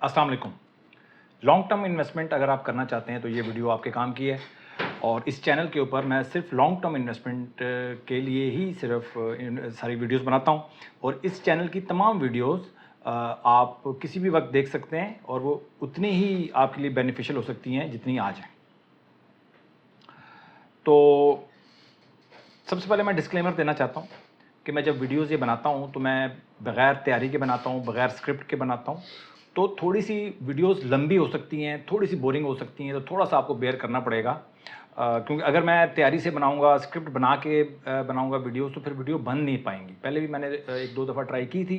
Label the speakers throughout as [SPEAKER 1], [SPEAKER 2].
[SPEAKER 1] अस्सलाम वालेकुम। Long term investment अगर आप करना चाहते हैं तो ये वीडियो आपके काम की है। और इस चैनल के ऊपर मैं सिर्फ लॉन्ग टर्म इन्वेस्टमेंट के लिए ही सिर्फ सारी वीडियोस बनाता हूँ। और इस चैनल की तमाम वीडियोस आप किसी भी वक्त देख सकते हैं और वो उतनी ही आपके लिए बेनिफिशियल हो सकती हैं जितनी आज हैं। तो सबसे पहले मैं डिस्क्लेमर देना चाहता हूँ कि मैं जब वीडियोज़ ये बनाता हूँ तो मैं बग़ैर तैयारी के बनाता हूँ, बग़ैर स्क्रिप्ट के बनाता हूँ। तो थोड़ी सी वीडियोज़ लंबी हो सकती हैं, थोड़ी सी बोरिंग हो सकती हैं, तो थोड़ा-सा आपको बेयर करना पड़ेगा। क्योंकि अगर मैं तैयारी से बनाऊँगा, स्क्रिप्ट बना के बनाऊँगा वीडियोज़ तो फिर वीडियो बन नहीं पाएँगी। पहले भी मैंने 1-2 दफ़ा ट्राई की थी,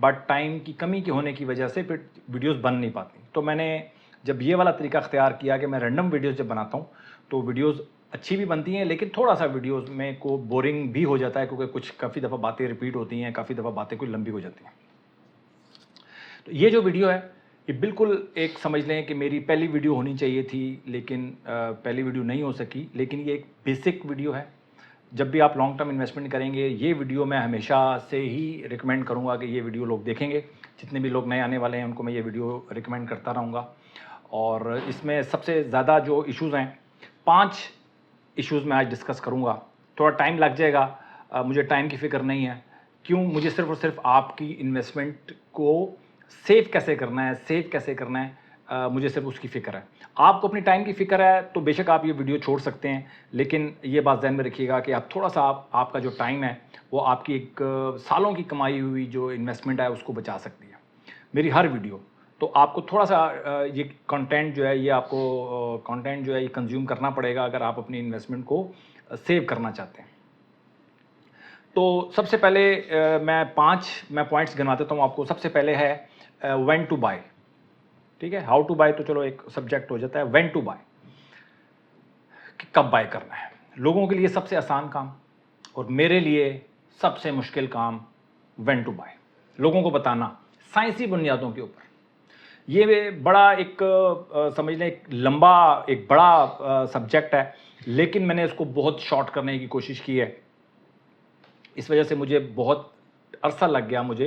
[SPEAKER 1] बट टाइम की कमी की होने की वजह से फिर वीडियोज़ बन नहीं पाती। तो मैंने जब ये वाला तरीका अख्तियार किया कि मैं रैंडम वीडियोज़ जब बनाता हूँ, तो वीडियोज़ अच्छी भी बनती हैं, लेकिन थोड़ा-सा वीडियोज़ में को बोरिंग भी हो जाता है क्योंकि कुछ काफ़ी दफ़ा बातें रिपीट होती हैं, काफ़ी दफ़ा बातें कोई लंबी हो जाती हैं। तो ये जो वीडियो है, ये बिल्कुल एक समझ लें कि मेरी पहली वीडियो होनी चाहिए थी, लेकिन पहली वीडियो नहीं हो सकी, लेकिन ये एक बेसिक वीडियो है। जब भी आप लॉन्ग टर्म इन्वेस्टमेंट करेंगे, ये वीडियो मैं हमेशा से ही रिकमेंड करूँगा कि ये वीडियो लोग देखेंगे। जितने भी लोग नए आने वाले हैं, उनको मैं ये वीडियो रिकमेंड करता रहूँगा। और इसमें सबसे ज़्यादा जो इश्यूज़ हैं, 5 इश्यूज़ मैं आज डिस्कस करूँगा। थोड़ा टाइम लग जाएगा, मुझे टाइम की फ़िक्र नहीं है। क्यों? मुझे सिर्फ़ और सिर्फ़ आपकी इन्वेस्टमेंट को सेव कैसे करना है, सेव कैसे करना है, मुझे सिर्फ़ उसकी फ़िक्र है। आपको अपनी टाइम की फ़िक्र है, तो बेशक आप ये वीडियो छोड़ सकते हैं, लेकिन ये बात ज़हन में रखिएगा कि आप थोड़ा-सा आपका जो टाइम है, वो आपकी एक सालों की कमाई हुई जो इन्वेस्टमेंट है, उसको बचा सकती है। मेरी हर वीडियो तो आपको थोड़ा-सा ये कंटेंट जो है, ये आपको कंटेंट जो है, ये कंज़्यूम करना पड़ेगा अगर आप अपनी इन्वेस्टमेंट को सेव करना चाहते हैं। तो सबसे पहले मैं 5 पॉइंट्स गिनवा देता हूँ आपको। सबसे पहले है व्हेन टू बाय। ठीक है, हाउ टू बाय तो चलो एक सब्जेक्ट हो जाता है, व्हेन टू बाय कि कब बाय करना है। लोगों के लिए सबसे आसान काम और मेरे लिए सबसे मुश्किल काम व्हेन टू बाय। लोगों को बताना साइंसी बुनियादों के ऊपर। ये बड़ा एक समझ लें एक लंबा, एक बड़ा सब्जेक्ट है, लेकिन मैंने इसको बहुत शॉर्ट करने की कोशिश की है। इस वजह से मुझे बहुत अरसा लग गया मुझे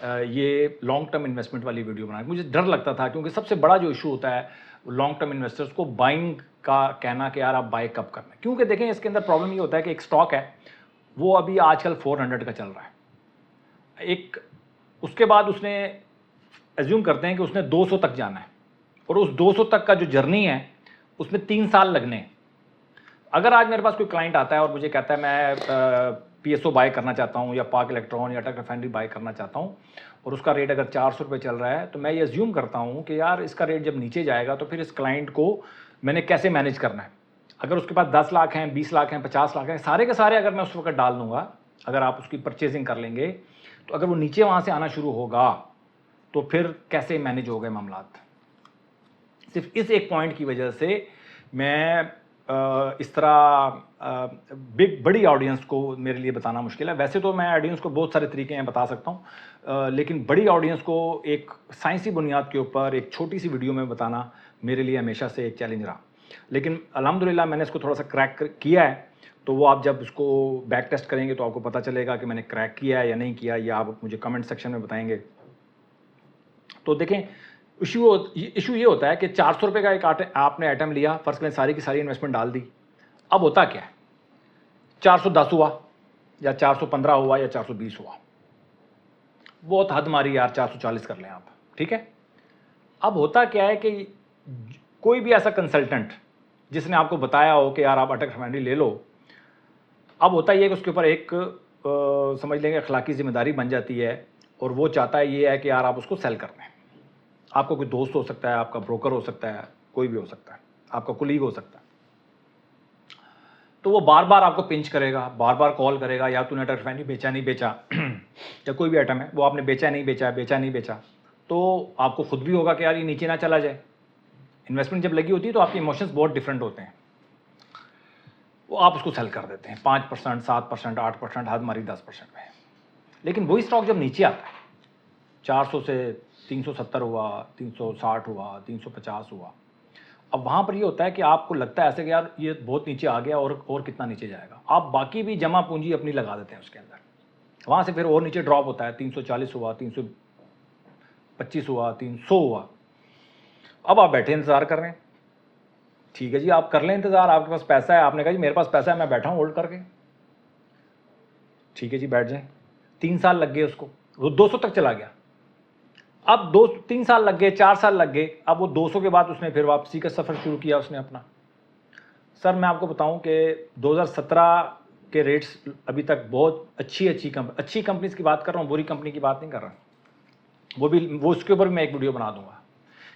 [SPEAKER 1] ये लॉन्ग टर्म इन्वेस्टमेंट वाली वीडियो बनाने। मुझे डर लगता था क्योंकि सबसे बड़ा जो इशू होता है लॉन्ग टर्म इन्वेस्टर्स को बाइंग का कहना कि यार आप बाय कब करना है। क्योंकि देखें इसके अंदर प्रॉब्लम ये होता है कि एक स्टॉक है, वो अभी आजकल 400 का चल रहा है। एक उसके बाद उसने एज्यूम करते हैं कि उसने 200 तक जाना है और उस 200 तक का जो जर्नी है उसमें 3 साल लगने हैं। अगर आज मेरे पास कोई क्लाइंट आता है और मुझे कहता है मैं पीएसओ बाय करना चाहता हूँ या पाक इलेक्ट्रॉन या टक रिफाइनरी बाय करना चाहता हूँ और उसका रेट अगर 400 रुपये चल रहा है, तो मैं ये अज्यूम करता हूँ कि यार इसका रेट जब नीचे जाएगा तो फिर इस क्लाइंट को मैंने कैसे मैनेज करना है। अगर उसके पास 10 लाख हैं, 20 लाख हैं, 50 लाख हैं, सारे के सारे अगर मैं उस वक्त डाल दूंगा, अगर आप उसकी परचेजिंग कर लेंगे, तो अगर वो नीचे वहाँ से आना शुरू होगा तो फिर कैसे मैनेज हो गए मामलात। सिर्फ इस एक पॉइंट की वजह से मैं इस तरह बड़ी ऑडियंस को मेरे लिए बताना मुश्किल है। वैसे तो मैं ऑडियंस को बहुत सारे तरीके हैं बता सकता हूँ, लेकिन बड़ी ऑडियंस को एक साइंसी बुनियाद के ऊपर एक छोटी सी वीडियो में बताना मेरे लिए हमेशा से एक चैलेंज रहा। लेकिन अल्हम्दुलिल्लाह मैंने इसको थोड़ा सा किया है। तो वो आप जब उसको बैक टेस्ट करेंगे तो आपको पता चलेगा कि मैंने क्रैक किया है या नहीं किया, या आप मुझे कमेंट सेक्शन में बताएंगे। तो देखें, इशू ये होता है कि 400 रुपये का एक आपने आइटम लिया, फर्स्ट करें सारी की सारी इन्वेस्टमेंट डाल दी। अब होता क्या है, 410 हुआ या 415 हुआ या 420 हुआ, बहुत हद मारी यार, 440 कर लें आप, ठीक है। अब होता क्या है कि कोई भी ऐसा कंसल्टेंट जिसने आपको बताया हो कि यार आप अटक रिफाइनरी ले लो, अब होता ये है कि उसके ऊपर एक समझ लेंगे अखलाकी जिम्मेदारी बन जाती है और वो चाहता है ये है कि यार आप उसको सेल कर दें। आपका कोई दोस्त हो सकता है, आपका ब्रोकर हो सकता है, कोई भी हो सकता है, आपका कुलीग हो सकता है। तो वो बार बार आपको पिंच करेगा, बार बार कॉल करेगा, या तूने अटक रिफाइनरी बेचा नहीं बेचा या कोई भी आइटम है वो आपने बेचा नहीं बेचा, बेचा नहीं बेचा। तो आपको खुद भी होगा कि यार ये नीचे ना चला जाए। इन्वेस्टमेंट जब लगी होती है तो आपके इमोशंस बहुत डिफरेंट होते हैं। वो आप उसको सेल कर देते हैं 5%, 7%, 8%, हद मारी 10% में। लेकिन वही स्टॉक जब नीचे आता है, 400 से 370 हुआ, 360 हुआ, 350 हुआ, अब वहाँ पर ये होता है कि आपको लगता है ऐसे कि यार ये बहुत नीचे आ गया और कितना नीचे जाएगा। आप बाकी भी जमा पूंजी अपनी लगा देते हैं उसके अंदर, वहाँ से फिर और नीचे ड्रॉप होता है, 340 हुआ, 325 हुआ, 300 हुआ, अब आप बैठे इंतज़ार कर रहे हैं, ठीक है जी, आप कर लें इंतज़ार, आपके पास पैसा है, आपने कहा जी मेरे पास पैसा है, मैं बैठा हूँ होल्ड करके, ठीक है जी, बैठ जाएं। 3 साल लग गए उसको, वो 200 तक चला गया। अब 3 साल लग गए, 4 साल लग गए, अब वो 200 के बाद उसने फिर वापसी का सफ़र शुरू किया उसने अपना। सर मैं आपको बताऊं कि 2017 के रेट्स अभी तक बहुत अच्छी कंपनीज की बात कर रहा हूँ, बुरी कंपनी की बात नहीं कर रहा। वो उसके ऊपर मैं एक वीडियो बना दूंगा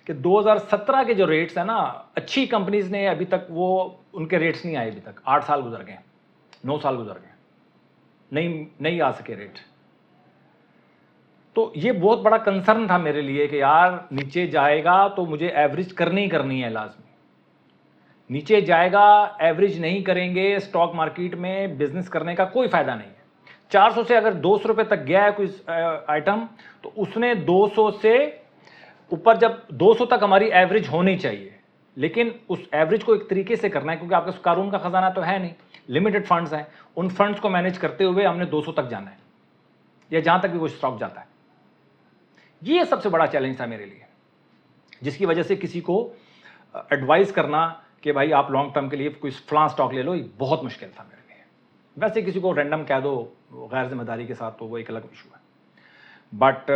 [SPEAKER 1] कि 2017 के जो रेट्स हैं ना, अच्छी कंपनीज ने अभी तक वो उनके रेट्स नहीं आए, अभी तक 8 साल गुजर गए, 9 साल गुजर गए, नहीं आ सके रेट। तो ये बहुत बड़ा कंसर्न था मेरे लिए कि यार नीचे जाएगा तो मुझे एवरेज करनी है लाजमी, नीचे जाएगा, एवरेज नहीं करेंगे स्टॉक मार्केट में बिजनेस करने का कोई फायदा नहीं है। 400 से अगर 200 रुपए तक गया है कोई आइटम, तो उसने 200 से ऊपर, जब 200 तक हमारी एवरेज होनी चाहिए, लेकिन उस एवरेज को एक तरीके से करना है, क्योंकि आपके कानून का खजाना तो है नहीं, लिमिटेड फंड्स हैं, उन फंड्स को मैनेज करते हुए हमने 200 तक जाना है, या जहां तक भी वो स्टॉक जाता है। ये सबसे बड़ा चैलेंज था मेरे लिए, जिसकी वजह से किसी को एडवाइस करना कि भाई आप लॉन्ग टर्म के लिए कोई फलां स्टॉक ले लो, ये बहुत मुश्किल था मेरे लिए। वैसे किसी को रैंडम कह दो गैर जिम्मेदारी के साथ, तो वो एक अलग इशू है, बट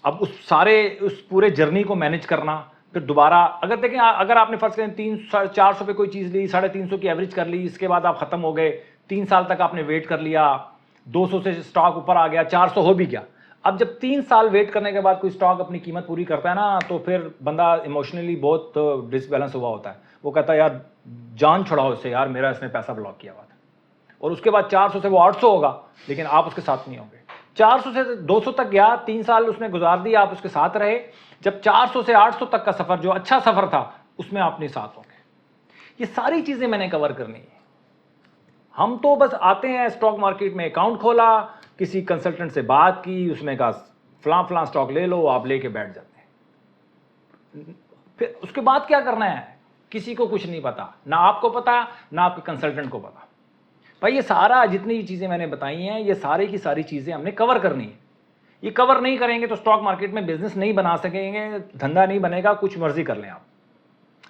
[SPEAKER 1] अब उस पूरे जर्नी को मैनेज करना, फिर दोबारा अगर देखें, अगर आपने फर्स्ट करें 300-400 पे कोई चीज़ ली, 350 की एवरेज कर ली, इसके बाद आप ख़त्म हो गए, 3 साल तक आपने वेट कर लिया, 200 से स्टॉक ऊपर आ गया, 400 हो भी गया। अब जब 3 साल वेट करने के बाद कोई स्टॉक अपनी कीमत पूरी करता है ना, तो फिर बंदा इमोशनली बहुत डिसबैलेंस हुआ होता है। वो कहता है यार जान छुड़ाओ इससे, यार मेरा इसने पैसा ब्लॉक किया हुआ था। और उसके बाद 400 से वो 800 होगा, लेकिन आप उसके साथ नहीं होंगे। 400 से 200 तक गया, 3 साल उसने गुजार दिया, आप उसके साथ रहे। जब 400 से 800 तक का सफर, जो अच्छा सफर था, उसमें आप नहीं साथ होंगे। ये सारी चीजें मैंने कवर करनी है। हम तो बस आते हैं स्टॉक मार्केट में, अकाउंट खोला, किसी कंसल्टेंट से बात की, उसने कहा फलां स्टॉक ले लो, आप लेके बैठ जाते हैं। फिर उसके बाद क्या करना है किसी को कुछ नहीं पता, ना आपको पता ना आपके कंसल्टेंट को पता। भाई ये सारा जितनी चीजें मैंने बताई हैं, ये सारी की सारी चीजें हमने कवर करनी है। ये कवर नहीं करेंगे तो स्टॉक मार्केट में बिजनेस नहीं बना सकेंगे, धंधा नहीं बनेगा, कुछ मर्जी कर लें आप,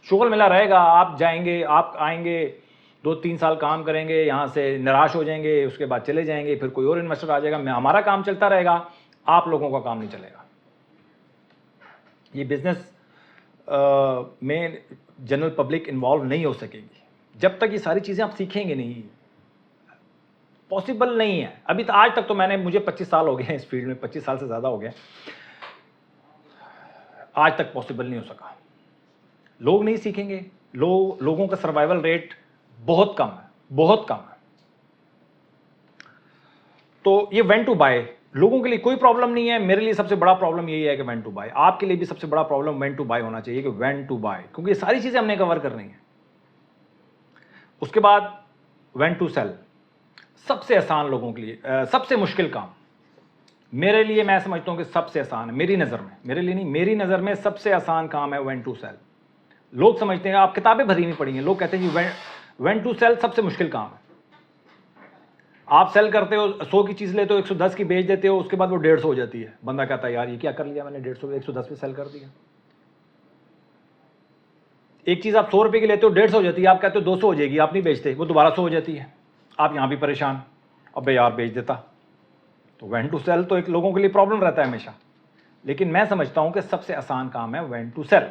[SPEAKER 1] शुगल मिला रहेगा। आप जाएंगे, आप आएंगे, 2-3 साल काम करेंगे, यहाँ से निराश हो जाएंगे, उसके बाद चले जाएंगे, फिर कोई और इन्वेस्टर आ जाएगा, हमारा काम चलता रहेगा, आप लोगों का काम नहीं चलेगा। ये बिजनेस में जनरल पब्लिक इन्वॉल्व नहीं हो सकेगी जब तक ये सारी चीज़ें आप सीखेंगे नहीं, पॉसिबल नहीं है। अभी तो आज तक तो मुझे 25 साल हो गए हैं इस फील्ड में, 25 साल से ज़्यादा हो गए, आज तक पॉसिबल नहीं हो सका। लोग नहीं सीखेंगे, लोगों का सर्वाइवल रेट बहुत कम है, बहुत कम है। तो ये व्हेन टू बाय लोगों के लिए कोई प्रॉब्लम नहीं है, मेरे लिए सबसे बड़ा प्रॉब्लम यही है कि व्हेन टू बाय। आपके लिए भी सबसे बड़ा प्रॉब्लम व्हेन टू बाय होना चाहिए कि व्हेन टू बाय, क्योंकि ये सारी चीजें हमने कवर करनी है। उसके बाद व्हेन टू सेल, सबसे आसान लोगों के लिए, सबसे मुश्किल काम मेरे लिए, मैं समझता हूं कि सबसे आसान है मेरी नज़र में, मेरे लिए नहीं, मेरी नज़र में सबसे आसान काम है व्हेन टू सेल। लोग समझते हैं, आप किताबें भरी नहीं पढ़ी हैं, लोग कहते हैं जी व्हेन टू सेल सबसे मुश्किल काम है। आप सेल करते हो, 100 की चीज़ लेते हो, 110 की बेच देते हो, उसके बाद वो 150 हो जाती है। बंदा कहता है यार ये क्या कर लिया मैंने, 110 पे सेल कर दिया। एक चीज़ आप 100 रुपये की लेते हो, 150 हो जाती है, आप कहते हो 200 हो जाएगी, आप नहीं बेचते, वो दोबारा 100 हो जाती है, आप यहाँ भी परेशान, अबे यार बेच देता। तो व्हेन टू सेल तो एक लोगों के लिए प्रॉब्लम रहता है हमेशा, लेकिन मैं समझता हूं कि सबसे आसान काम है व्हेन टू सेल।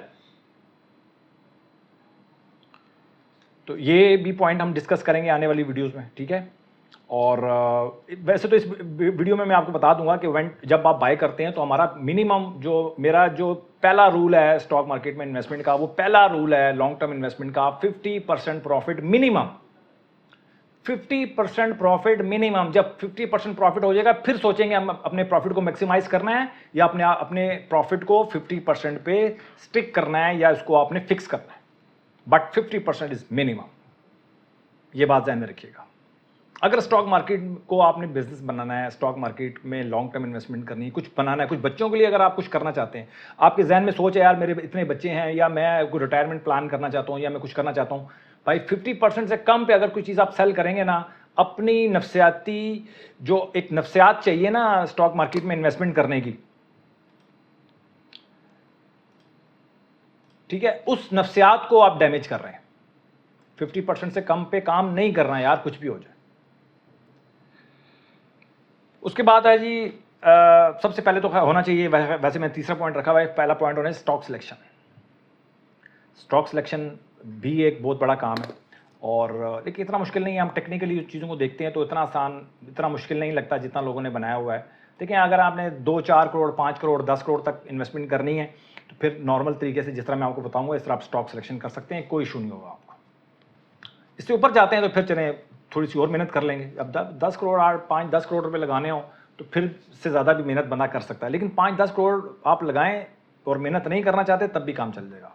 [SPEAKER 1] तो ये भी पॉइंट हम डिस्कस करेंगे आने वाली वीडियोस में, ठीक है। और वैसे तो इस वीडियो में मैं आपको बता दूंगा कि जब आप बाय करते हैं तो हमारा मिनिमम, मेरा जो पहला रूल है स्टॉक मार्केट में इन्वेस्टमेंट का, वो पहला रूल है लॉन्ग टर्म इन्वेस्टमेंट का, 50% प्रॉफिट मिनिमम, 50% प्रॉफिट मिनिमम। जब 50% प्रॉफिट हो जाएगा, फिर सोचेंगे हम अपने प्रॉफिट को मैक्सिमाइज करना है या अपने प्रॉफिट को 50% पे स्टिक करना है, या इसको आपने फिक्स करना है, बट 50% इज मिनिमम। ये बात ध्यान में रखिएगा। अगर स्टॉक मार्केट को आपने बिजनेस बनाना है, स्टॉक मार्केट में लॉन्ग टर्म इन्वेस्टमेंट करनी है, कुछ बनाना है, कुछ बच्चों के लिए अगर आप कुछ करना चाहते हैं, आपके जहन में सोच है यार मेरे इतने बच्चे हैं, या मैं कोई रिटायरमेंट प्लान करना चाहता हूँ, या मैं कुछ करना चाहता हूँ, भाई 50% से कम पे अगर कोई चीज़ आप सेल करेंगे ना, अपनी नफ्सियाती, जो एक नफ्सियात चाहिए ना स्टॉक मार्केट में इन्वेस्टमेंट करने की, ठीक है, उस नफ्सियात को आप डैमेज कर रहे हैं। 50% से कम पे काम नहीं करना यार, कुछ भी हो जाए। उसके बाद है जी सबसे पहले तो होना चाहिए, वैसे मैं तीसरा पॉइंट रखा हुआ है, पहला पॉइंट होना है स्टॉक सिलेक्शन। स्टॉक सिलेक्शन भी एक बहुत बड़ा काम है, और लेकिन इतना मुश्किल नहीं है। हम टेक्निकली चीज़ों को देखते हैं तो इतना आसान, इतना मुश्किल नहीं लगता जितना लोगों ने बनाया हुआ है। देखिए, अगर आपने 2-4 करोड़, 5 करोड़, 10 करोड़ तक इन्वेस्टमेंट करनी है तो फिर नॉर्मल तरीके से जिस तरह मैं आपको बताऊंगा इस तरह आप स्टॉक सिलेक्शन कर सकते हैं, कोई इशू नहीं होगा आपको। इससे ऊपर जाते हैं तो फिर चलें थोड़ी सी और मेहनत कर लेंगे। अब 10 करोड़, 5-10 करोड़ रुपये लगाने हो तो फिर से ज़्यादा भी मेहनत बंदा कर सकता है, लेकिन 5-10 करोड़ आप लगाएं और मेहनत नहीं करना चाहते तब भी काम चल जाएगा।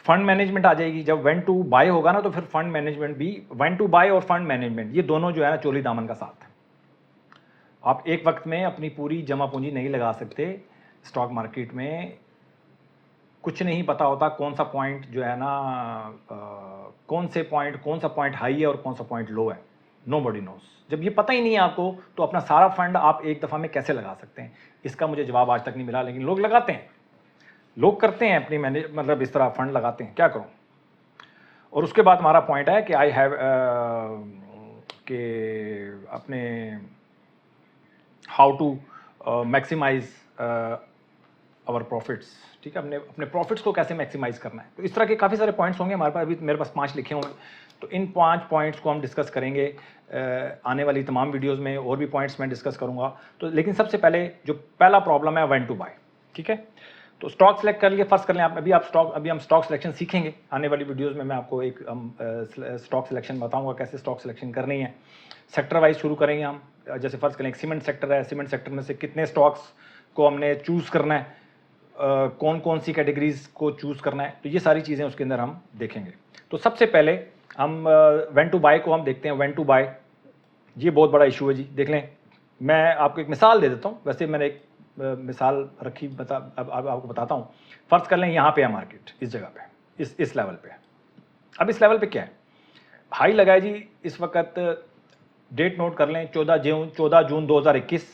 [SPEAKER 1] फंड मैनेजमेंट आ जाएगी, जब व्हेन टू बाय होगा ना तो फिर फंड मैनेजमेंट भी, व्हेन टू बाय और फंड मैनेजमेंट, ये दोनों जो है ना चोली दामन का साथ है। आप एक वक्त में अपनी पूरी जमा पूंजी नहीं लगा सकते स्टॉक मार्केट में। कुछ नहीं पता होता कौन सा पॉइंट जो है ना कौन सा पॉइंट हाई है और कौन सा पॉइंट लो है, नोबडी नोस। जब ये पता ही नहीं है आपको तो अपना सारा फंड आप एक दफ़ा में कैसे लगा सकते हैं, इसका मुझे जवाब आज तक नहीं मिला, लेकिन लोग लगाते हैं, लोग करते हैं अपनी मतलब इस तरह फंड लगाते हैं, क्या करूं। और उसके बाद हमारा पॉइंट है कि आई हैव कि अपने how to maximise our profits, ठीक है, अपने प्रॉफिट्स को कैसे मैक्सिमाइज करना है। तो इस तरह के काफ़ी सारे पॉइंट्स होंगे हमारे पास, अभी मेरे पास 5 लिखे हुए हैं, तो इन 5 पॉइंट्स को हम डिस्कस करेंगे आने वाली तमाम वीडियोस में। और भी पॉइंट्स मैं डिस्कस करूंगा। तो लेकिन सबसे पहले जो पहला प्रॉब्लम है व्हेन टू बाय, ठीक है। तो स्टॉक सेलेक्ट कर लिए, फर्स्ट कर लें आप। अभी हम स्टॉक सिलेक्शन सीखेंगे आने वाली वीडियोस में। मैं आपको एक स्टॉक सिलेक्शन बताऊंगा कैसे स्टॉक सिलेक्शन करनी है। सेक्टर वाइज शुरू करेंगे हम। जैसे फर्स्ट करें, एक सीमेंट सेक्टर है, सीमेंट सेक्टर में से कितने स्टॉक्स को हमने चूज़ करना है, कौन कौन सी कैटेगरीज को चूज़ करना है, तो ये सारी चीज़ें उसके अंदर हम देखेंगे। तो सबसे पहले हम व्हेन टू बाय को हम देखते हैं। व्हेन टू बाय ये बहुत बड़ा इशू है जी। देख लें, मैं आपको एक मिसाल दे देता हूँ, वैसे मैंने एक मिसाल रखी, अब आपको बताता हूँ। फर्ज कर लें यहाँ पे है मार्केट, इस जगह पे, इस लेवल पे। अब इस लेवल पे क्या है, हाई लगा है जी इस वक्त, डेट नोट कर लें 14 जून 2021,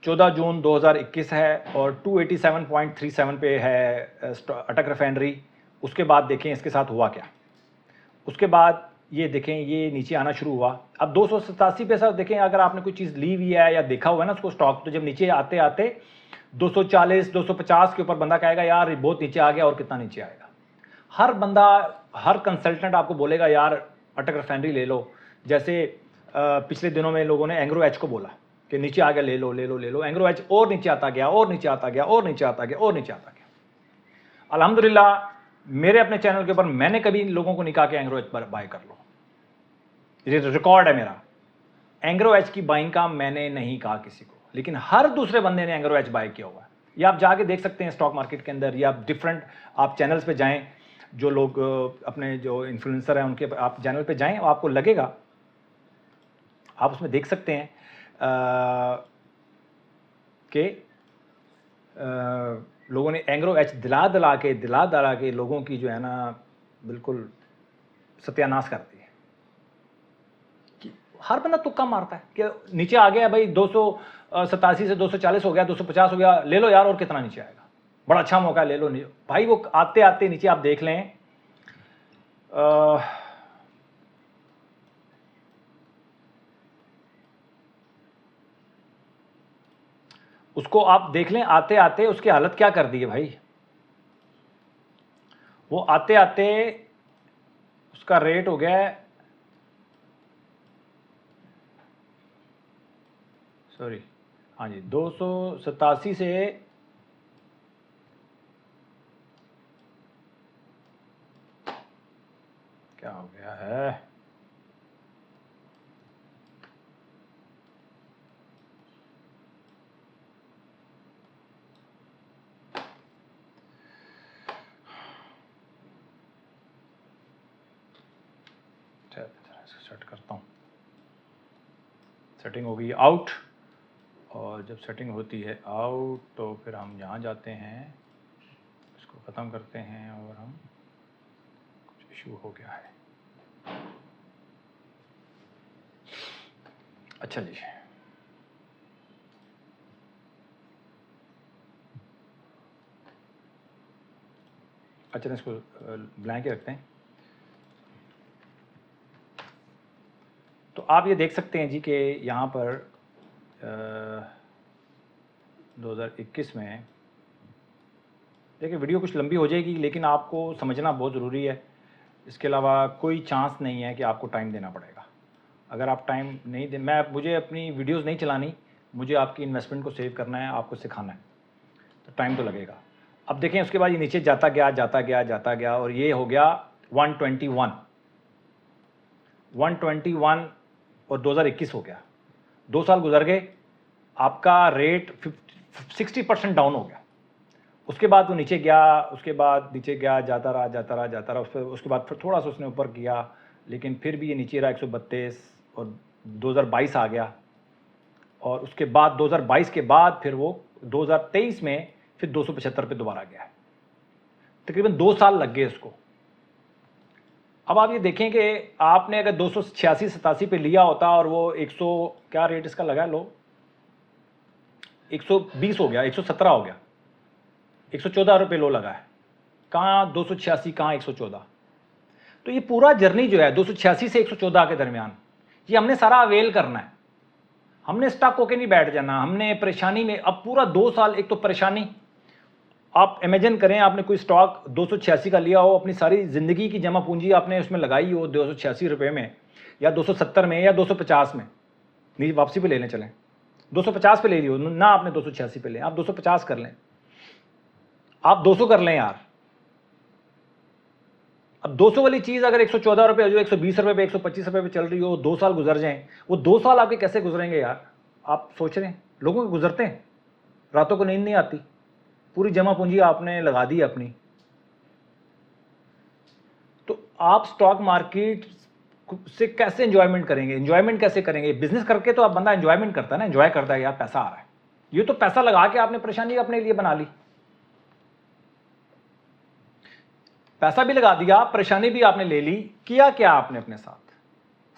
[SPEAKER 1] 14 जून 2021 है, और 287.37 पे है अटक रिफाइनरी। उसके बाद देखें इसके साथ हुआ क्या। उसके बाद ये देखें, ये नीचे आना शुरू हुआ। अब 287 पे सर देखें, अगर आपने कोई चीज़ ली हुई है या देखा हुआ है ना उसको स्टॉक, तो जब नीचे आते आते 240 250 के ऊपर बंदा कहेगा यार ये बहुत नीचे आ गया, और कितना नीचे आएगा। हर बंदा, हर कंसल्टेंट आपको बोलेगा यार अटक रिफाइनरी ले लो। जैसे पिछले दिनों में लोगों ने एंग्रो एच को बोला कि नीचे आ गया, ले लो ले लो ले लो। एंग्रो एच और नीचे आता गया, और नीचे आता गया, और नीचे आता गया, और नीचे आता गया। अल्हम्दुलिल्लाह मेरे अपने चैनल के ऊपर मैंने कभी लोगों को नहीं कहा कि एंग्रो एच पर बाय कर लो, ये रिकॉर्ड है मेरा। एंग्रो एच की बाइंग का मैंने नहीं कहा किसी को, लेकिन हर दूसरे बंदे ने एंग्रो एच बाय किया हुआ है। ये आप जाके देख सकते हैं स्टॉक मार्केट के अंदर, या आप डिफरेंट आप चैनल्स पे जाएं, जो लोग अपने जो इन्फ्लुएंसर हैं उनके आप चैनल पे जाएं, आपको लगेगा, आप उसमें देख सकते हैं कि लोगों ने एंग्रो एच दिला दिला के लोगों की जो है ना बिल्कुल सत्यानाश कर दी है। कि हर बंदा तुक्का मारता है कि नीचे आ गया भाई, 287 से 240 हो गया, 250 हो गया, ले लो यार, और कितना नीचे आएगा, बड़ा अच्छा मौका है, ले लो। नहीं भाई, वो आते आते नीचे आप देख लें, उसको आप देख लें, आते आते उसकी हालत क्या कर दी है भाई। वो आते आते उसका रेट हो गया, सॉरी, हाँ जी, 287 से क्या हो गया है, सेट करता हूँ। सेटिंग हो गई आउट, और जब सेटिंग होती है आउट तो फिर हम यहाँ जाते हैं, इसको ख़त्म करते हैं, और हम कुछ इशू हो गया है। अच्छा जी, अच्छा, इसको ब्लैंक ही रखते हैं। तो आप ये देख सकते हैं जी कि यहाँ पर 2021 में, देखिए वीडियो कुछ लंबी हो जाएगी लेकिन आपको समझना बहुत ज़रूरी है। इसके अलावा कोई चांस नहीं है कि आपको टाइम देना पड़ेगा। अगर आप टाइम नहीं दे, मुझे अपनी वीडियोस नहीं चलानी, मुझे आपकी इन्वेस्टमेंट को सेव करना है, आपको सिखाना है, तो टाइम तो लगेगा। अब देखें उसके बाद ये नीचे जाता गया जाता गया जाता गया और ये हो गया 121 और 2021 हो गया। 2 साल गुजर गए, आपका रेट 60% डाउन हो गया। उसके बाद वो नीचे गया, उसके बाद नीचे गया, जाता रहा जाता रहा जाता रहा। उसके बाद फिर थोड़ा सा उसने ऊपर किया, लेकिन फिर भी ये नीचे रहा 132 और 2022 आ गया। और उसके बाद 2022 के बाद फिर वो 2023 में फिर 275 पे दोबारा गया। तकरीबन 2 साल लग गए उसको। अब आप ये देखें कि आपने अगर 286-87 पे लिया होता और वो 100 क्या रेट इसका लगा लो, 120 हो गया, 117 हो गया, 114 रुपये लो लगा है। कहाँ 286, कहाँ 114। तो ये पूरा जर्नी जो है 286 से 114 के दरमियान, ये हमने सारा अवेल करना है। हमने स्टक होके नहीं बैठ जाना, हमने परेशानी में अब पूरा 2 साल। एक तो परेशानी, आप इमेजिन करें आपने कोई स्टॉक 286 का लिया हो, अपनी सारी ज़िंदगी की जमा पूंजी आपने उसमें लगाई हो 286 रुपये में, या 270 में, या 250 में। नहीं, वापसी पे लेने चलें, 250 पे ले लियो ना, आपने 286 पे लें, आप 250 कर लें, आप 200 कर लें यार। अब 200 वाली चीज़ अगर 114 रुपये, जो 120 रुपये पे, 125 रुपये पे चल रही हो, 2 साल गुजर जाएं, वो 2 साल आपके कैसे गुजरेंगे यार? आप सोच रहे हैं? लोगों के गुजरते हैं, रातों को नींद नहीं आती, पूरी जमा पूंजी आपने लगा दी अपनी। तो आप स्टॉक मार्केट से कैसे एंजॉयमेंट करेंगे? एंजॉयमेंट कैसे करेंगे? बिजनेस करके तो आप बंदा एंजॉयमेंट करता है ना, एंजॉय करता है यार, पैसा आ रहा है। ये तो पैसा लगा के आपने परेशानी अपने लिए बना ली। पैसा भी लगा दिया, परेशानी भी आपने ले ली, किया क्या आपने अपने साथ?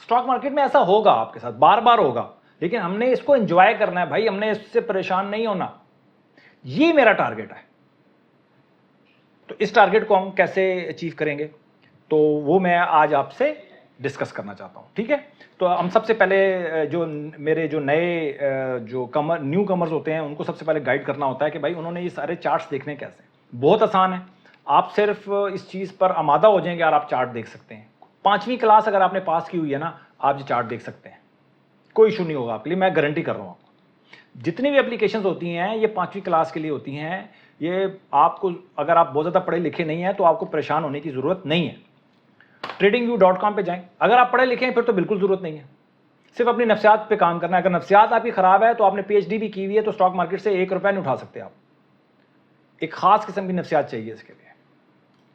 [SPEAKER 1] स्टॉक मार्केट में ऐसा होगा आपके साथ, बार बार होगा, लेकिन हमने इसको एंजॉय करना है भाई, हमने इससे परेशान नहीं होना। ये मेरा टारगेट है। तो इस टारगेट को हम कैसे अचीव करेंगे, तो वो मैं आज आपसे डिस्कस करना चाहता हूँ, ठीक है? तो हम सबसे पहले जो मेरे जो नए जो न्यू कमर्स होते हैं, उनको सबसे पहले गाइड करना होता है कि भाई उन्होंने ये सारे चार्ट्स देखने कैसे। बहुत आसान है, आप सिर्फ इस चीज़ पर आमादा हो जाएंगे और आप चार्ट देख सकते हैं। 5वीं क्लास अगर आपने पास की हुई है ना, आप ये चार्ट देख सकते हैं, कोई इशू नहीं होगा आपके लिए, मैं गारंटी कर रहा हूँ। जितनी भी एप्लीकेशंस होती हैं ये 5वीं क्लास के लिए होती हैं। ये आपको, अगर आप बहुत ज़्यादा पढ़े लिखे नहीं हैं तो आपको परेशान होने की ज़रूरत नहीं है। tradingview.com पे जाएं। अगर आप पढ़े लिखे हैं फिर तो बिल्कुल ज़रूरत नहीं है, सिर्फ अपनी नफ्सियात पे काम करना है। अगर नफ्सियात आपकी ख़राब है तो आपने PhD भी की हुई है तो स्टॉक मार्केट से 1 रुपया नहीं उठा सकते आप। एक ख़ास किस्म की नफ्सियात चाहिए इसके लिए।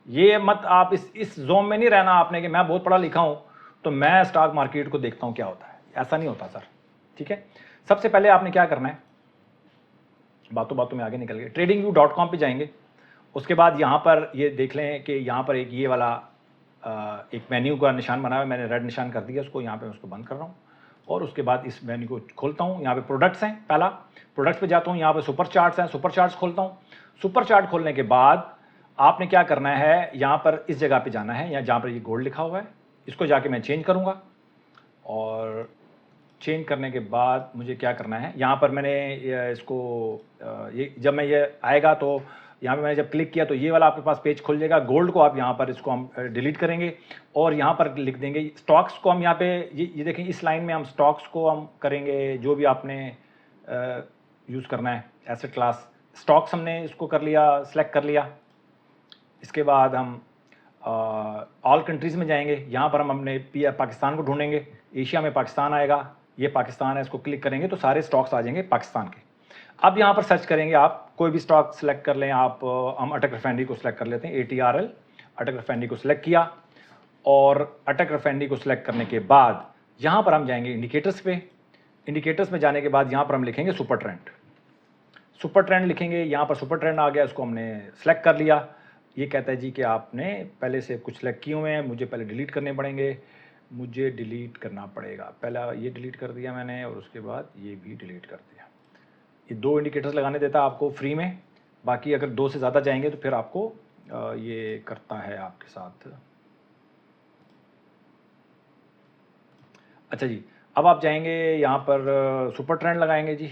[SPEAKER 1] ये मत आप इस जोन में नहीं रहना आपने कि मैं बहुत पढ़ा लिखा हूँ तो मैं स्टॉक मार्केट को देखता हूँ क्या होता है। ऐसा नहीं होता सर, ठीक है? सबसे पहले आपने क्या करना है, बातों बातों में आगे निकल गए। tradingview.com पे जाएंगे। उसके बाद यहाँ पर ये देख लें कि यहाँ पर एक ये वाला एक मेन्यू का निशान बना हुआ है, मैंने रेड निशान कर दिया उसको, यहाँ पे उसको बंद कर रहा हूँ। और उसके बाद इस मेन्यू को खोलता हूँ। यहाँ पे प्रोडक्ट्स हैं, पहला प्रोडक्ट्स पे जाता हूँ, यहाँ पे सुपर चार्ट्स हैं, सुपर चार्ट्स खोलता हूँ। सुपर चार्ट खोलने के बाद आपने क्या करना है, यहाँ पर इस जगह पे जाना है, यहाँ जहाँ पर ये गोल्ड लिखा हुआ है, इसको जाके मैं चेंज करूँगा। और चेंज करने के बाद मुझे क्या करना है, यहाँ पर मैंने इसको ये जब मैं ये आएगा तो यहाँ पे मैंने जब क्लिक किया तो ये वाला आपके पास पेज खुल जाएगा। गोल्ड को आप यहाँ पर इसको हम डिलीट करेंगे और यहाँ पर लिख देंगे स्टॉक्स को। हम यहाँ पे ये देखें, इस लाइन में हम स्टॉक्स को हम करेंगे, जो भी आपने यूज़ करना है एसेट क्लास। स्टॉक्स हमने इसको कर लिया, सेलेक्ट कर लिया। इसके बाद हम ऑल कंट्रीज़ में जाएंगे, यहाँ पर हम अपने पाकिस्तान को ढूंढेंगे। एशिया में पाकिस्तान आएगा, ये पाकिस्तान है, इसको क्लिक करेंगे तो सारे स्टॉक्स आ जाएंगे पाकिस्तान के। अब यहाँ पर सर्च करेंगे, आप कोई भी स्टॉक सेलेक्ट कर लें। आप हम अटक रिफाइनरी को सिलेक्ट कर लेते हैं, ATRL अटक रिफाइनरी को सिलेक्ट किया। और अटक रिफाइनरी को सिलेक्ट करने के बाद यहाँ पर हम जाएंगे इंडिकेटर्स पे। इंडिकेटर्स में जाने के बाद यहाँ पर हम लिखेंगे सुपर ट्रेंड। सुपर ट्रेंड लिखेंगे, यहाँ पर सुपर ट्रेंड आ गया, इसको हमने सेलेक्ट कर लिया। ये कहता है जी कि आपने पहले से कुछ सेलेक्ट किए हुए हैं, मुझे पहले डिलीट करने पड़ेंगे, मुझे डिलीट करना पड़ेगा। पहला ये डिलीट कर दिया मैंने और उसके बाद ये भी डिलीट कर दिया। ये 2 इंडिकेटर्स लगाने देता है आपको फ्री में, बाकी अगर 2 से ज़्यादा जाएंगे तो फिर आपको ये करता है आपके साथ। अच्छा जी, अब आप जाएंगे यहाँ पर सुपर ट्रेंड लगाएंगे जी,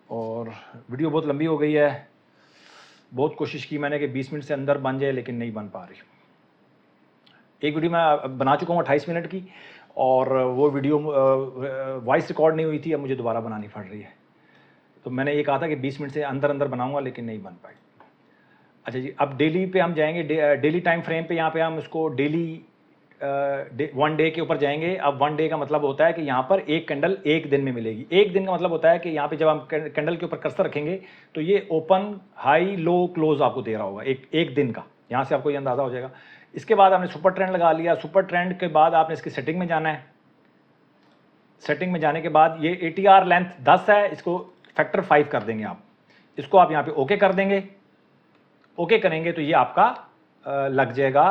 [SPEAKER 1] और वीडियो बहुत लंबी हो गई है। बहुत कोशिश की मैंने कि 20 मिनट से अंदर बन जाए, लेकिन नहीं बन पा रही। एक वीडियो मैं बना चुका हूँ 28 मिनट की, और वो वीडियो वॉइस रिकॉर्ड नहीं हुई थी, अब मुझे दोबारा बनानी पड़ रही है। तो मैंने ये कहा था कि 20 मिनट से अंदर अंदर बनाऊंगा, लेकिन नहीं बन पाई। अच्छा जी, अब डेली पे हम जाएंगे, डेली टाइम फ्रेम पे। यहाँ पे हम इसको डेली 1 डे के ऊपर जाएंगे। अब 1 डे का मतलब होता है कि यहाँ पर एक कैंडल एक दिन में मिलेगी। एक दिन का मतलब होता है कि यहाँ पे जब हम कैंडल के ऊपर कर्सर रखेंगे तो ये ओपन, हाई, लो, क्लोज आपको दे रहा होगा एक दिन का। यहाँ से आपको ये अंदाज़ा हो जाएगा। इसके बाद आपने सुपर ट्रेंड लगा लिया। सुपर ट्रेंड के बाद आपने इसकी सेटिंग में जाना है। सेटिंग में जाने के बाद ये ATR लेंथ 10 है, इसको फैक्टर 5 कर देंगे आप। इसको आप यहाँ पे ओके कर देंगे। ओके करेंगे तो ये आपका लग जाएगा,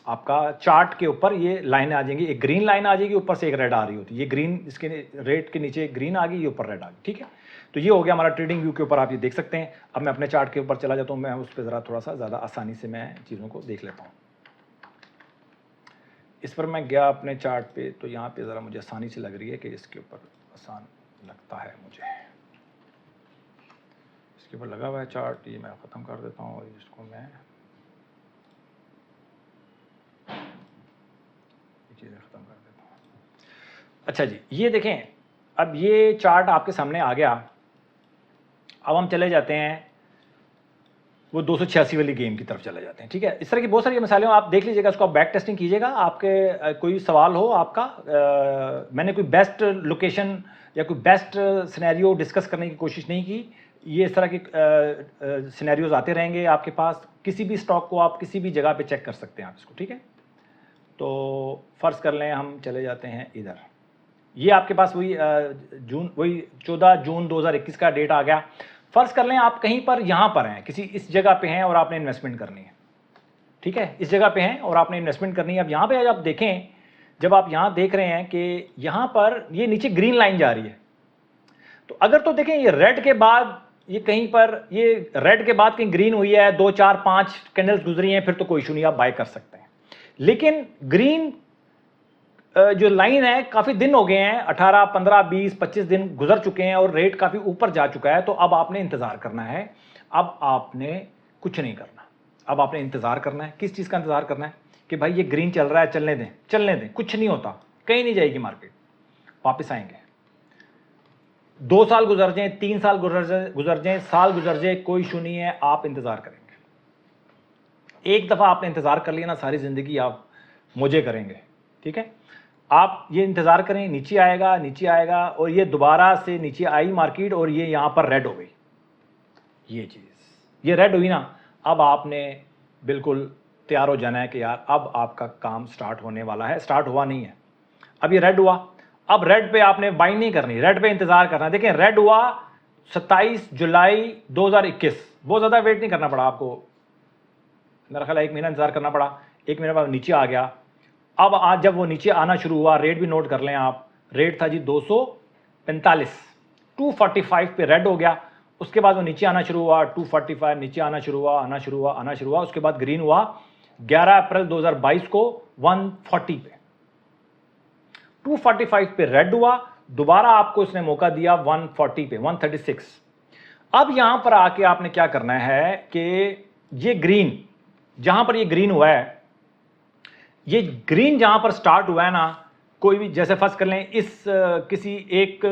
[SPEAKER 1] आपका चार्ट के ऊपर ये लाइनें आ जाएंगी। एक ग्रीन लाइन आ जाएगी, ऊपर से एक रेड आ रही होती है। ये ग्रीन, इसके रेड के नीचे ग्रीन आ गई, ये ऊपर रेड आ गई। ठीक है, तो ये हो गया हमारा ट्रेडिंग व्यू के ऊपर, आप ये देख सकते हैं। अब मैं अपने चार्ट के ऊपर चला जाता हूँ, मैं उस पर ज़रा थोड़ा सा ज़्यादा आसानी से मैं चीज़ों को देख लेता हूँ। इस पर मैं गया अपने चार्ट पे, तो यहाँ पे ज़रा मुझे आसानी से लग रही है कि इसके ऊपर आसान लगता है मुझे। इसके ऊपर लगा हुआ है चार्ट, ये मैं ख़त्म कर देता हूँ और इसको मैं चीज़ें ख़त्म कर देता हूँ। अच्छा जी, ये देखें, अब ये चार्ट आपके सामने आ गया। अब हम चले जाते हैं वो 286 वाली गेम की तरफ चले जाते हैं। ठीक है, इस तरह की बहुत सारी मिसालें आप देख लीजिएगा, उसको आप बैक टेस्टिंग कीजिएगा। आपके कोई सवाल हो आपका, मैंने कोई बेस्ट लोकेशन या कोई बेस्ट सिनेरियो डिस्कस करने की कोशिश नहीं की। ये इस तरह के सिनेरियोज आते रहेंगे आपके पास। किसी भी स्टॉक को आप किसी भी जगह पे चेक कर सकते हैं आप इसको। ठीक है, तो फ़र्ज़ कर लें हम चले जाते हैं इधर। ये आपके पास वही वही 14 जून 2021 का डेट आ गया। फ़र्ज़ कर लें आप कहीं पर यहाँ पर हैं, किसी इस जगह पे हैं और आपने इन्वेस्टमेंट करनी है। ठीक है, इस जगह पे हैं और आपने इन्वेस्टमेंट करनी है। अब यहाँ पे आज आप देखें, जब आप यहाँ देख रहे हैं कि यहाँ पर ये नीचे ग्रीन लाइन जा रही है, तो अगर तो देखें ये रेड के बाद, ये कहीं पर ये रेड के बाद कहीं ग्रीन हुई है, 2 4 5 कैंडल्स गुजरी हैं, फिर तो कोई इशू नहीं, आप बाय कर सकते हैं। लेकिन ग्रीन जो लाइन है, काफ़ी दिन हो गए हैं, 18 15 20 25 दिन गुजर चुके हैं और रेट काफ़ी ऊपर जा चुका है। तो अब आपने इंतज़ार करना है। अब आपने कुछ नहीं करना, अब आपने इंतज़ार करना है। किस चीज़ का इंतज़ार करना है कि भाई ये ग्रीन चल रहा है, चलने दें, चलने दें, कुछ नहीं होता, कहीं नहीं जाएगी मार्केट, वापस आएंगे। 2 साल गुजर जाएं, 3 साल गुजर जाएं, साल गुजर जाए, कोई इशू नहीं है, आप इंतज़ार करेंगे। एक दफ़ा आपने इंतज़ार कर लिया ना, सारी ज़िंदगी आप मुझे करेंगे। ठीक है, आप ये इंतज़ार करें, नीचे आएगा, नीचे आएगा, और ये दोबारा से नीचे आई मार्केट और ये यहाँ पर रेड हो गई। ये चीज़ ये रेड हुई ना, अब आपने बिल्कुल तैयार हो जाना है कि यार अब आपका काम स्टार्ट होने वाला है। स्टार्ट हुआ नहीं है, अब ये रेड हुआ। अब रेड पे आपने बाइंग नहीं करनी, रेड पे इंतज़ार करना है। देखें, रेड हुआ 27 जुलाई 2021, बहुत ज़्यादा वेट नहीं करना पड़ा आपको, मेरा ख्याल 1 महीना इंतज़ार करना पड़ा। 1 महीने बाद नीचे आ गया। अब आज जब वो नीचे आना शुरू हुआ, रेट भी नोट कर लें आप, रेट था जी 245, 245 पे रेड हो गया। उसके बाद वो नीचे आना शुरू हुआ, 245 नीचे आना शुरू हुआ, आना शुरू हुआ। उसके बाद ग्रीन हुआ 11 अप्रैल 2022 को 140 पे, 245 पे रेड हुआ। दोबारा आपको इसने मौका दिया 140 पे, 136। अब यहां पर आके आपने क्या करना है कि ये ग्रीन, जहां पर ये ग्रीन हुआ है, ये ग्रीन जहां पर स्टार्ट हुआ है ना, कोई भी, जैसे फर्स्ट कर लें इस किसी एक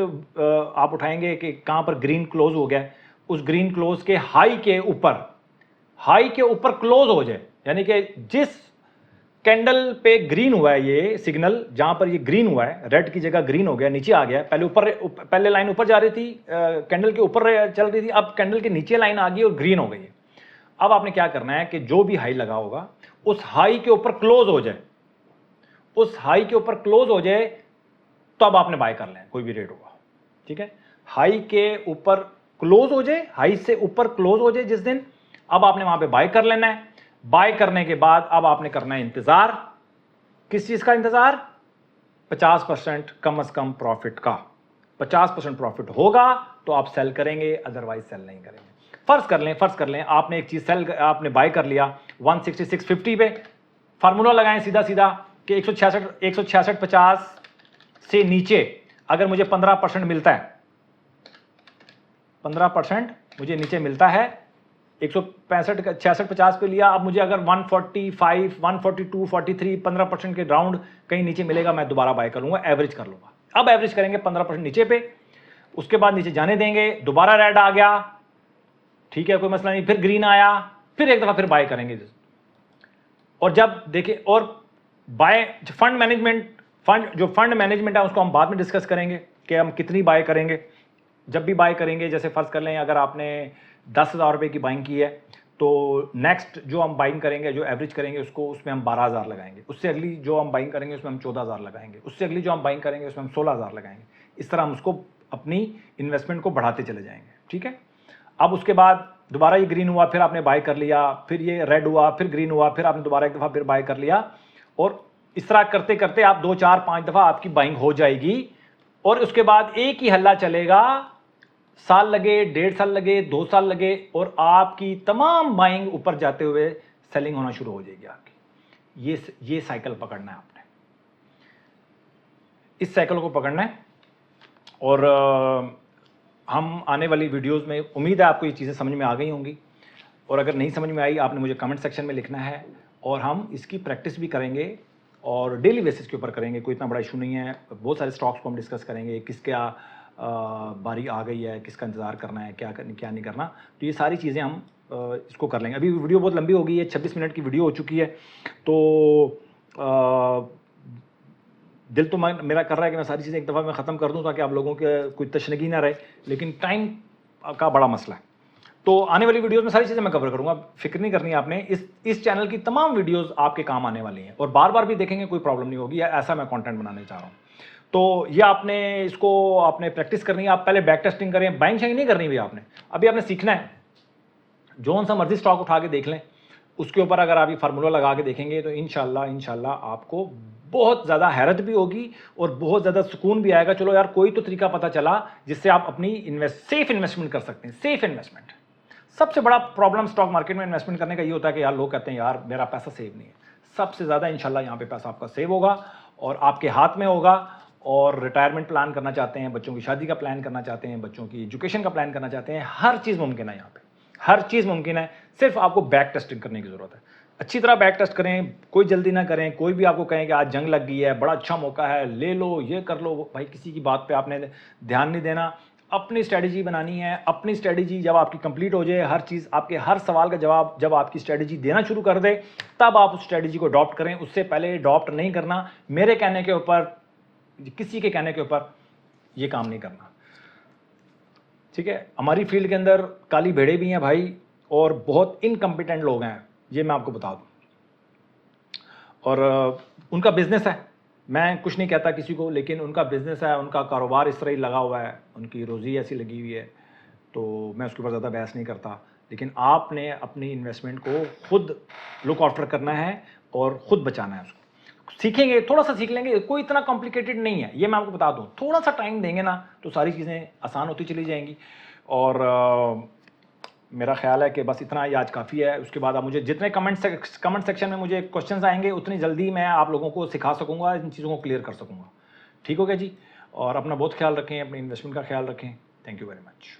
[SPEAKER 1] आप उठाएंगे कि कहां पर ग्रीन क्लोज हो गया, उस ग्रीन क्लोज के हाई के ऊपर क्लोज हो जाए, यानी कि जिस कैंडल पे ग्रीन हुआ है, ये सिग्नल जहां पर ये ग्रीन हुआ है, रेड की जगह ग्रीन हो गया, नीचे आ गया। पहले लाइन ऊपर जा रही थी, कैंडल के ऊपर चल रही थी, अब कैंडल के नीचे लाइन आ गई और ग्रीन हो गई है। अब आपने क्या करना है कि जो भी हाई लगा होगा उस हाई के ऊपर क्लोज हो जाए, उस हाई के ऊपर क्लोज हो जाए, तो अब आपने बाय कर लें, कोई भी रेट होगा। ठीक है, हाई के ऊपर क्लोज हो जाए, हाई से ऊपर क्लोज हो जाए जिस दिन, अब आपने वहां पे बाय कर लेना है। बाय करने के बाद अब आपने करना है इंतजार। किस चीज का इंतजार? 50% कम से कम प्रॉफिट का। 50% प्रॉफिट होगा तो आप सेल करेंगे, अदरवाइज सेल नहीं करेंगे। फ़र्ज़ कर लें आपने एक चीज़ आपने बाय कर लिया 166.50 पे, फार्मूला लगाएं सीधा सीधा कि 166.50 से नीचे अगर मुझे 15% मिलता है, 15% मुझे नीचे मिलता है, 165 पे लिया, अब मुझे अगर 145, 142, 43 15% के राउंड कहीं नीचे मिलेगा, मैं दोबारा बाय कर लूंगा, एवरेज कर लूंगा। अब एवरेज करेंगे 15% नीचे पे, उसके बाद नीचे जाने देंगे, दोबारा रेड आ गया, ठीक है कोई मसला नहीं, फिर ग्रीन आया, फिर एक दफा फिर बाय करेंगे। और जब देखें, और बाय फंड मैनेजमेंट है उसको हम बाद में डिस्कस करेंगे कि हम कितनी बाय करेंगे। जब भी बाय करेंगे, जैसे फ़र्ज़ कर लें अगर आपने 10,000 रुपये की बाइंग की है, तो नेक्स्ट जो हम बाइंग करेंगे, जो एवरेज करेंगे उसको, उसमें हम 12,000 लगाएंगे, उससे अगली जो हम बाइंग करेंगे उसमें हम 14,000 लगाएंगे, उससे अगली जो हम बाइंग करेंगे उसमें हम 16,000 लगाएंगे। इस तरह हम उसको अपनी इन्वेस्टमेंट को बढ़ाते चले जाएंगे, ठीक है। अब उसके बाद दोबारा ये ग्रीन हुआ, फिर आपने बाय कर लिया, फिर ये रेड हुआ, फिर ग्रीन हुआ, फिर आपने दोबारा एक दफ़ा फिर बाय कर लिया, और इस तरह करते करते आप 2, 4, 5 दफ़ा आपकी बाइंग हो जाएगी। और उसके बाद एक ही हल्ला चलेगा, साल लगे, 1.5 साल लगे, 2 साल लगे, और आपकी तमाम बाइंग ऊपर जाते हुए सेलिंग होना शुरू हो जाएगी आपकी। ये साइकिल पकड़ना है आपने, इस साइकिल को पकड़ना है। और हम आने वाली वीडियोस में, उम्मीद है आपको ये चीज़ें समझ में आ गई होंगी, और अगर नहीं समझ में आई आपने मुझे कमेंट सेक्शन में लिखना है, और हम इसकी प्रैक्टिस भी करेंगे और डेली बेसिस के ऊपर करेंगे। कोई इतना बड़ा इशू नहीं है। बहुत सारे स्टॉक्स को हम डिस्कस करेंगे, किसका बारी आ गई है, किसका इंतज़ार करना है, क्या नहीं करना, तो ये सारी चीज़ें हम इसको कर लेंगे। अभी वीडियो बहुत लंबी हो गई है, 26 मिनट की वीडियो हो चुकी है, तो दिल तो मेरा कर रहा है कि मैं सारी चीज़ें एक दफ़ा में ख़त्म कर दूं ताकि आप लोगों के कोई तशनगी ना रहे, लेकिन टाइम का बड़ा मसला है। तो आने वाली वीडियोस में सारी चीज़ें मैं कवर करूंगा, फिक्र नहीं करनी आपने। इस चैनल की तमाम वीडियोस आपके काम आने वाली हैं, और बार बार भी देखेंगे, कोई प्रॉब्लम नहीं होगी। ऐसा मैं कंटेंट बनाने चाह रहा हूँ। तो ये आपने प्रैक्टिस करनी है। आप पहले बैक टेस्टिंग करें, बाइंग शाइंग नहीं करनी भी आपने, अभी आपने सीखना है। जो सा मर्जी स्टॉक उठा के देख लें, उसके ऊपर अगर आप ये फार्मूला लगा के देखेंगे तो इंशाल्लाह आपको बहुत ज़्यादा हैरत भी होगी और बहुत ज़्यादा सुकून भी आएगा। चलो यार, कोई तो तरीका पता चला जिससे आप अपनी सेफ इन्वेस्टमेंट कर सकते हैं। सेफ इन्वेस्टमेंट, सबसे बड़ा प्रॉब्लम स्टॉक मार्केट में इन्वेस्टमेंट करने का ये होता है कि यार लोग कहते हैं यार मेरा पैसा सेव नहीं है। सबसे ज़्यादा इंशाल्लाह यहाँ पे पैसा आपका सेव होगा और आपके हाथ में होगा। और रिटायरमेंट प्लान करना चाहते हैं, बच्चों की शादी का प्लान करना चाहते हैं, बच्चों की एजुकेशन का प्लान करना चाहते हैं, हर चीज़ मुमकिन है यहाँ पे, हर चीज़ मुमकिन है। सिर्फ आपको बैक टेस्टिंग करने की ज़रूरत है। अच्छी तरह बैक टेस्ट करें, कोई जल्दी ना करें। कोई भी आपको कहें कि आज जंग लग गई है, बड़ा अच्छा मौका है, ले लो, ये कर लो, भाई किसी की बात पे आपने ध्यान नहीं देना। अपनी स्ट्रेटजी बनानी है। अपनी स्ट्रेटजी जब आपकी कंप्लीट हो जाए, हर चीज़, आपके हर सवाल का जवाब जब आपकी स्ट्रेटजी देना शुरू कर दे, तब आप उस स्ट्रेटजी को अडॉप्ट करें। उससे पहले अडॉप्ट नहीं करना। मेरे कहने के ऊपर, किसी के कहने के ऊपर ये काम नहीं करना, ठीक है। हमारी फील्ड के अंदर काली भेड़े भी हैं भाई, और बहुत इनकम्पिटेंट लोग हैं, ये मैं आपको बता दूं। और उनका बिजनेस है, मैं कुछ नहीं कहता किसी को, लेकिन उनका बिजनेस है, उनका कारोबार इस तरह ही लगा हुआ है, उनकी रोज़ी ऐसी लगी हुई है, तो मैं उसके ऊपर ज़्यादा बहस नहीं करता। लेकिन आपने अपनी इन्वेस्टमेंट को खुद लुक आफ्टर करना है और ख़ुद बचाना है। उसको सीखेंगे, थोड़ा सा सीख लेंगे, कोई इतना कॉम्प्लिकेटेड नहीं है, ये मैं आपको बता दूं। थोड़ा सा टाइम देंगे ना तो सारी चीज़ें आसान होती चली जाएंगी। और मेरा ख्याल है कि बस इतना ही आज काफ़ी है। उसके बाद आप मुझे जितने कमेंट सेक्शन में मुझे क्वेश्चंस आएंगे, उतनी जल्दी मैं आप लोगों को सिखा सकूंगा, इन चीज़ों को क्लियर कर सकूंगा। ठीक हो गया जी। और अपना बहुत ख्याल रखें, अपनी इन्वेस्टमेंट का ख्याल रखें। Thank you very much.